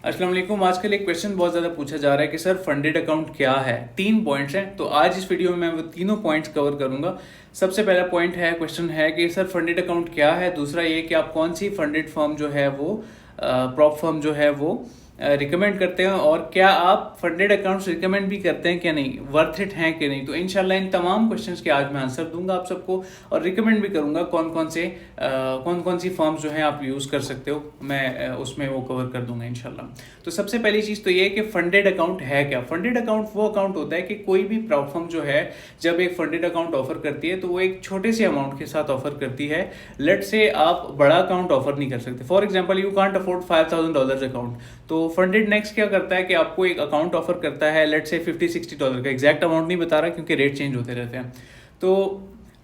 अस्सलाम वालेकुम। आजकल एक क्वेश्चन बहुत ज़्यादा पूछा जा रहा है कि सर फंडेड अकाउंट क्या है। 3 पॉइंट्स हैं, तो आज इस वीडियो में मैं वो तीनों पॉइंट्स कवर करूंगा। सबसे पहला पॉइंट है, क्वेश्चन है कि सर फंडेड अकाउंट क्या है। दूसरा ये कि आप कौन सी फंडेड फर्म जो है वो प्रॉप फर्म जो है वो रिकमेंड करते हैं, और क्या आप फंडेड अकाउंट्स रिकमेंड भी करते हैं क्या नहीं, वर्थ इट हैं कि नहीं। तो इंशाल्लाह इन तमाम क्वेश्चंस के आज मैं आंसर दूंगा आप सबको, और रिकमेंड भी करूंगा कौन कौन सी फर्म्स जो हैं आप यूज़ कर सकते हो। मैं उसमें वो कवर कर दूंगा इंशाल्लाह। तो सबसे पहली चीज़ तो ये है कि फंडेड अकाउंट है क्या। फंडेड अकाउंट वो अकाउंट होता है कि कोई भी प्लेटफॉर्म जो है जब एक फंडेड अकाउंट ऑफर करती है तो वो एक छोटे से अमाउंट के साथ ऑफर करती है। लेट से आप बड़ा अकाउंट ऑफर नहीं कर सकते। For example you can't afford $5,000 account, तो फंडेड नेक्स्ट क्या करता है कि आपको एक अकाउंट ऑफर करता है, लेट से $50-60 का। एग्जैक्ट अमाउंट नहीं बता रहा क्योंकि रेट चेंज होते रहते हैं। तो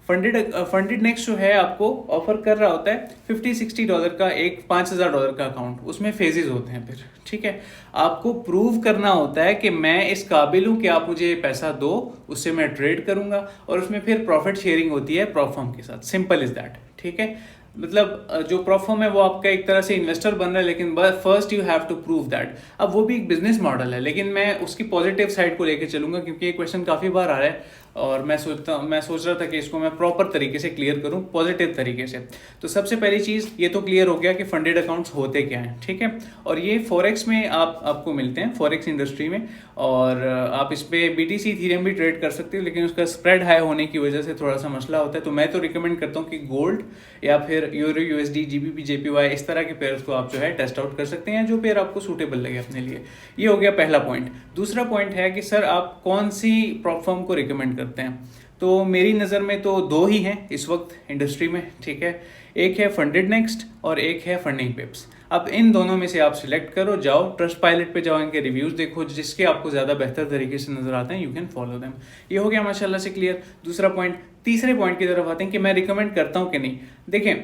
फंडेड नेक्स्ट जो है आपको ऑफर कर रहा होता है $50-60 का एक $5,000 का अकाउंट। उसमें फेजेस होते हैं फिर, ठीक है। आपको प्रूव करना होता है कि मैं इस काबिल हूं कि आप मुझे पैसा दो, उससे मैं ट्रेड करूंगा, और उसमें फिर प्रॉफिट शेयरिंग होती है प्रॉफर्म के साथ। सिंपल इज दैट, ठीक है। मतलब जो प्रॉफर्म है वो आपका एक तरह से इन्वेस्टर बन रहा है, लेकिन first you have to prove that. अब वो भी एक बिजनेस मॉडल है, लेकिन मैं उसकी पॉजिटिव साइड को लेकर चलूंगा क्योंकि ये क्वेश्चन काफ़ी बार आ रहा है, और मैं सोच रहा था कि इसको मैं प्रॉपर तरीके से क्लियर करूं, पॉजिटिव तरीके से। तो सबसे पहली चीज़ ये तो क्लियर हो गया कि फंडेड अकाउंट्स होते क्या हैं, ठीक है। और ये फॉरेक्स में आपको मिलते हैं, फॉरेक्स इंडस्ट्री में, और आप इस पर BTC इथेरियम भी ट्रेड कर सकते हो, लेकिन उसका स्प्रेड हाई होने की वजह से थोड़ा सा मसला होता है। तो मैं तो रिकमेंड करता हूँ कि गोल्ड या फिर यूरो USD GBP JPY इस तरह के पेयर्स को आप जो है टेस्ट आउट कर सकते हैं, जो पेयर आपको सूटेबल लगे अपने लिए। ये हो गया पहला पॉइंट। दूसरा पॉइंट है कि सर आप कौन सी प्रॉप फर्म को रिकमेंड करते हैं। तो मेरी नज़र में तो दो ही हैं इस वक्त इंडस्ट्री में, ठीक है। एक है फंडेड नेक्स्ट और एक है फंडिंग पिप्स। अब इन दोनों में से आप सिलेक्ट करो, जाओ ट्रस्ट पायलट पे जाओ, इनके रिव्यूज़ देखो, जिसके आपको ज़्यादा बेहतर तरीके से नजर आते हैं यू कैन फॉलो देम। ये हो गया माशाल्लाह से क्लियर दूसरा पॉइंट। तीसरे पॉइंट की तरफ आते हैं कि मैं रिकमेंड करता हूँ कि नहीं। देखें,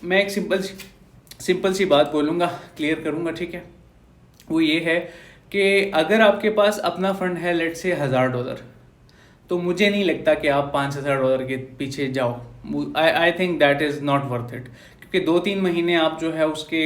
मैं एक सिंपल सी बात बोलूँगा, क्लियर करूँगा, ठीक है। वो ये है कि अगर आपके पास अपना फंड है लेट से $1,000, तो मुझे नहीं लगता कि आप $5,000 के पीछे जाओ। I think that is not worth it, क्योंकि 2-3 महीने आप जो है उसके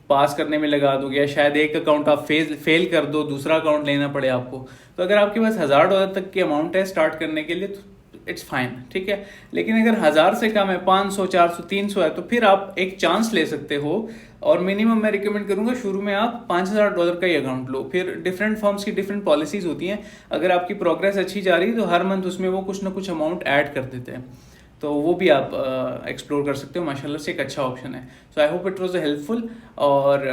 पास करने में लगा दोगे, या शायद एक अकाउंट आप फेल कर दो, दूसरा अकाउंट लेना पड़े आपको। तो अगर आपके पास $1,000 तक की अमाउंट है स्टार्ट करने के लिए तो इट्स फाइन, ठीक है। लेकिन अगर 1,000 से कम है, 500, 400, 300 है, तो फिर आप एक चांस ले सकते हो। और मिनिमम मैं रिकमेंड करूंगा शुरू में आप $5,000 का ही अकाउंट लो। फिर डिफरेंट फर्म्स की डिफरेंट पॉलिसीज होती हैं। अगर आपकी प्रोग्रेस अच्छी जा रही है तो हर मंथ उसमें वो कुछ ना कुछ अमाउंट ऐड कर देते हैं, तो वो भी आप एक्सप्लोर कर सकते हो। माशाल्लाह से एक अच्छा ऑप्शन है। So I hope it was helpful. और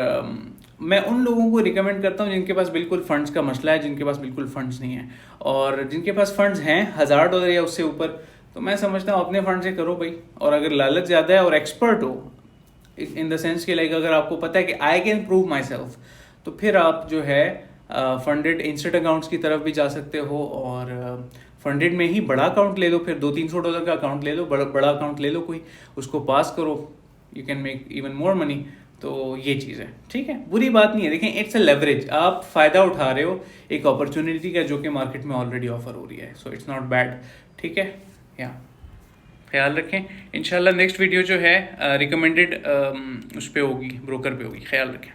मैं उन लोगों को रिकमेंड करता हूँ जिनके पास बिल्कुल फंड्स का मसला है, जिनके पास बिल्कुल फंड्स नहीं है। और जिनके पास फंड्स हैं $1,000 या उससे ऊपर, तो मैं समझता हूँ अपने फंड से करो भाई। और अगर लालच ज़्यादा है और एक्सपर्ट हो इन द सेंस कि लाइक अगर आपको पता है कि I can prove my self, तो फिर आप जो है फंडेड इंस्टेंट अकाउंट्स की तरफ भी जा सकते हो। और फंडेड में ही बड़ा अकाउंट ले लो, फिर $200-300 का अकाउंट ले लो, बड़ा अकाउंट ले लो कोई, उसको पास करो, you can make even more money. तो ये चीज़ है, ठीक है, बुरी बात नहीं है। देखें, इट्स अ लेवरेज, आप फ़ायदा उठा रहे हो एक अपॉर्चुनिटी का जो कि मार्केट में ऑलरेडी ऑफर हो रही है। सो इट्स नॉट बैड, ठीक है। या ख्याल रखें। इंशाल्लाह नेक्स्ट वीडियो जो है रिकमेंडेड उस पर होगी, ब्रोकर पे होगी। ख्याल रखें।